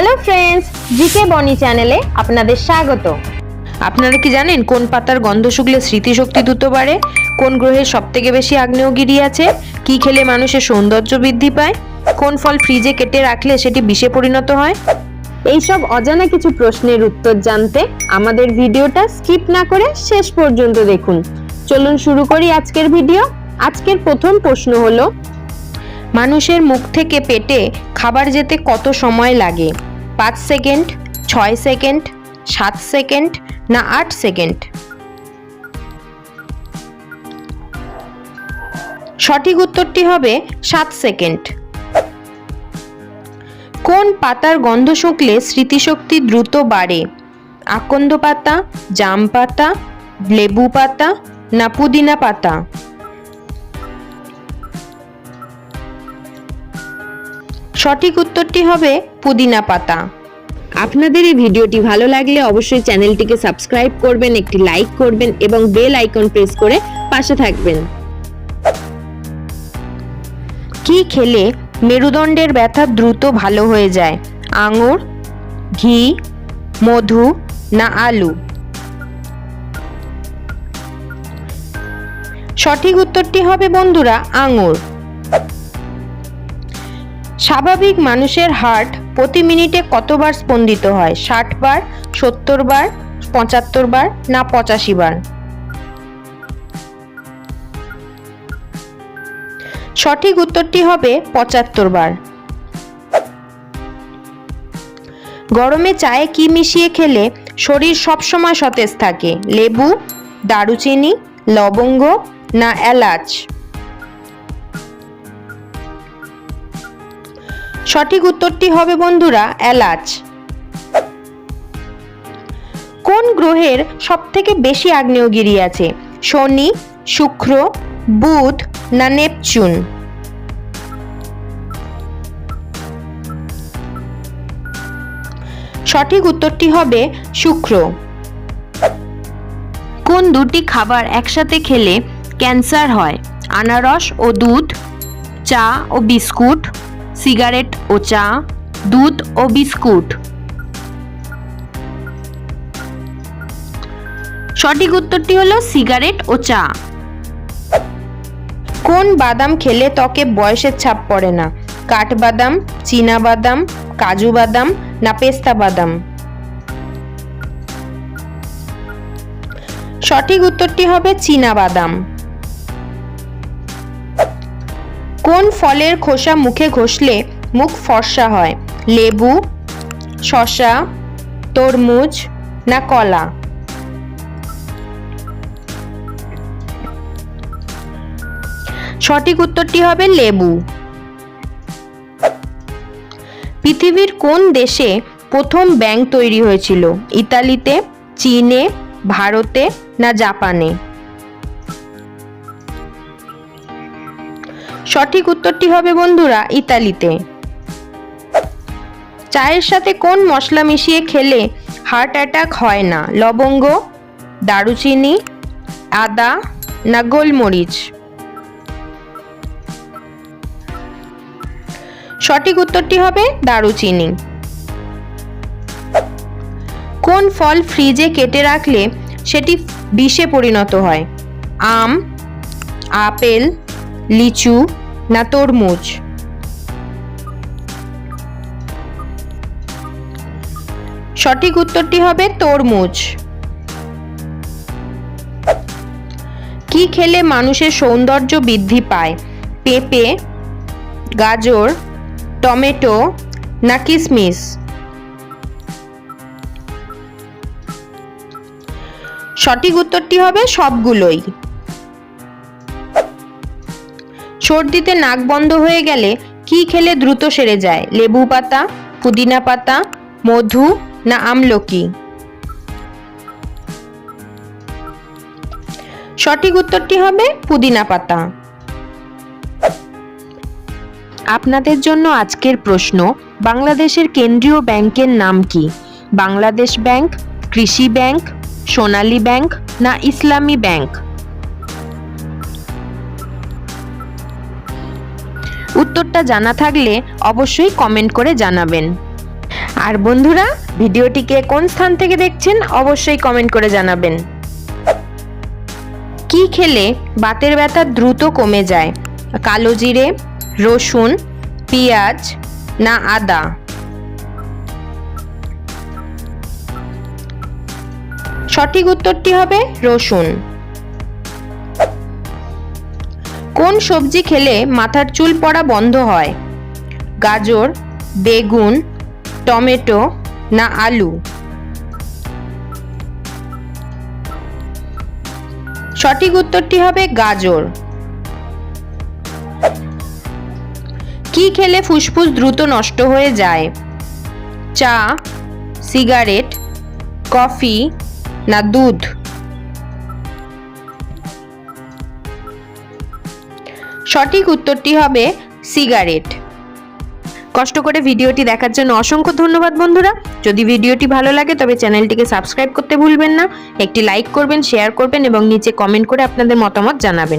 Hello friends, GK বনি চ্যানেলে আপনাদের স্বাগত। আপনারা কি জানেন কোন পাতার গন্ধ শুকলে স্মৃতিশক্তি দ্রুত বাড়ে? কোন গ্রহের সবথেকে বেশি আগ্নেয়গিরি আছে? কি খেলে মানুষের সৌন্দর্য বৃদ্ধি পায়? কোন ফল ফ্রিজে কেটে রাখলে সেটি বিষে পরিণত হয়? এইসব অজানা কিছু প্রশ্নের উত্তর জানতে আমাদের ভিডিওটা স্কিপ না করে শেষ পর্যন্ত দেখুন। চলুন শুরু করি আজকের ভিডিও। আজকের প্রথম প্রশ্ন হলো, মানুষের মুখ থেকে পেটে খাবার যেতে কত সময় লাগে? 5 সেকেন্ড, 6 সেকেন্ড, 7 সেকেন্ড না 8 সেকেন্ড? সঠিক উত্তরটি হবে 7 সেকেন্ড। কোন পাতার গন্ধ শুকলে স্মৃতিশক্তি দ্রুত বাড়ে? আকন্দ পাতা, জাম পাতা, লেবু পাতা না পুদিনা পাতা? সঠিক উত্তরটি হবে পুদিনা পাতা। আপনাদের এই ভিডিওটি ভালো লাগলে অবশ্যই চ্যানেলটিকে সাবস্ক্রাইব করবেন, একটি লাইক করবেন এবং বেল আইকন প্রেস করে পাশে থাকবেন। কি খেলে মেরুদণ্ডের ব্যথা দ্রুত ভালো হয়ে যায়? আঙুর, ঘি, মধু না আলু? সঠিক উত্তরটি হবে বন্ধুরা আঙুর। স্বাভাবিক মানুষের হার্ট প্রতি মিনিটে কতবার স্পন্দিত হয়? 60 বার, 70 বার, 75 বার না 85 বার? সঠিক উত্তরটি হবে 75 বার। গরমে চায়ে কি মিশিয়ে খেলে শরীর সবসময় সতেজ থাকে? লেবু, দারুচিনি, লবঙ্গ না এলাচ? সঠিক উত্তরটি হবে বন্ধুরা এলাচ। কোন গ্রহের সবথেকে বেশি আগ্নেয়গিরি আছে? শনি, শুক্র, বুধ না নেপচুন? সঠিক উত্তরটি হবে শুক্র। কোন দুটি খাবার একসাথে খেলে ক্যান্সার হয়? আনারস ও দুধ, চা ও বিস্কুট, সিগারেট ও চা, দুধ ও বিস্কুট? সঠিক উত্তরটি হলো সিগারেট ও চা। কোন বাদাম খেলে ত্বকে বয়সের ছাপ পড়ে না? কাঠবাদাম, চীনা বাদাম, কাজু বাদাম না পেস্তা বাদাম? সঠিক উত্তরটি হবে চীনা বাদাম। কোন ফলের খোসা মুখে ঘষলে মুখ ফর্সা হয়? লেবু, শসা, তরমুজ না কলা? সঠিক উত্তরটি হবে লেবু। পৃথিবীর কোন দেশে প্রথম ব্যাংক তৈরি হয়েছিল? ইতালিতে, চীনে, ভারতে না জাপানে? সঠিক উত্তরটি হবে বন্ধুরা ইতালিতে। চায়ের সাথে কোন মশলা মিশিয়ে খেলে হার্ট অ্যাটাক হয় না? লবঙ্গ, দারুচিনি, আদা না গোলমরিচ? সঠিক উত্তরটি হবে দারুচিনি। কোন ফল ফ্রিজে কেটে রাখলে সেটি বিষে পরিণত হয়? আম, আপেল, লিচু না তরমুজ? সঠিক উত্তরটি হবে তরমুজ। কি খেলে মানুষের সৌন্দর্য বৃদ্ধি পায়? পেঁপে, গাজর, টমেটো না কিশমিশ? সঠিক উত্তরটি হবে সবগুলোই। সর্দিতে নাক বন্ধ হয়ে গেলে কি খেলে দ্রুত সেরে যায়? লেবু পাতা, পুদিনা পাতা, মধু না আমলকি? সঠিক উত্তরটি হবে পুদিনা পাতা। আপনাদের জন্য আজকের প্রশ্ন, বাংলাদেশের কেন্দ্রীয় ব্যাংকের নাম কি? বাংলাদেশ ব্যাংক, কৃষি ব্যাংক, সোনালী ব্যাংক না ইসলামী ব্যাংক? উত্তরটা জানা থাকলে অবশ্যই কমেন্ট করে জানাবেন। আর বন্ধুরা, ভিডিওটিকে কোন স্থান থেকে দেখছেন অবশ্যই কমেন্ট করে জানাবেন। কি খেলে বাতের ব্যথা দ্রুত কমে যায়? কালো জিরে, রসুন, পেঁয়াজ না আদা? সঠিক উত্তরটি হবে রসুন। কোন সবজি খেলে মাথার চুল পড়া বন্ধ হয়? গাজর, বেগুন, টমেটো না আলু? সঠিক উত্তরটি হবে গাজর। কি খেলে ফুসফুস দ্রুত নষ্ট হয়ে যায়? চা, সিগারেট, কফি না দুধ? সঠিক উত্তরটি হবে সিগারেট। কষ্ট করে ভিডিওটি দেখার জন্য অসংখ্য ধন্যবাদ বন্ধুরা। যদি ভিডিওটি ভালো লাগে তবে চ্যানেলটিকে সাবস্ক্রাইব করতে ভুলবেন না। একটি লাইক করবেন, শেয়ার করবেন এবং নিচে কমেন্ট করে আপনাদের মতামত জানাবেন।